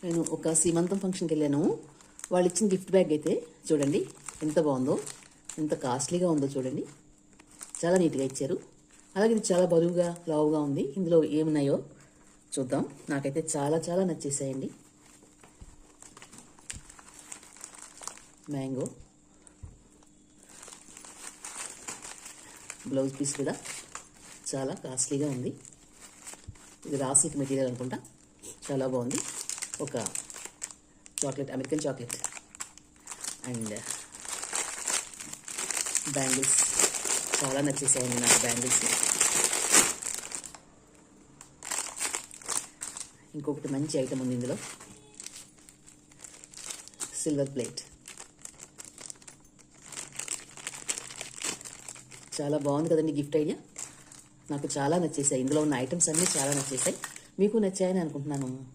నేను ఒక సీమంతం ఫంక్షన్కి వెళ్ళాను. వాళ్ళు ఇచ్చిన గిఫ్ట్ బ్యాగ్ అయితే చూడండి ఎంత బాగుందో, ఎంత కాస్ట్లీగా ఉందో చూడండి. చాలా నీట్గా ఇచ్చారు. అలాగే ఇది చాలా బరువుగా లావుగా ఉంది. ఇందులో ఏమున్నాయో చూద్దాం. నాకైతే చాలా చాలా నచ్చేసాయండి. మ్యాంగో బ్లౌజ్ పీస్ కూడా చాలా కాస్ట్లీగా ఉంది. ఇది రా సిల్క్ మెటీరియల్ అనుకుంటా. చాలా బాగుంది. ఒక chocolate, American chocolate and bangles చాలా నచ్చేసాయండి నాకు బ్యాంగిల్స్. ఇంకొకటి మంచి ఐటమ్ ఉంది ఇందులో, సిల్వర్ ప్లేట్. చాలా బాగుంది కదండి గిఫ్ట్ ఐడియా. నాకు చాలా నచ్చేసాయి. ఇందులో ఉన్న ఐటమ్స్ అన్నీ చాలా నచ్చేసాయి. మీకు నచ్చాయని అనుకుంటున్నాను.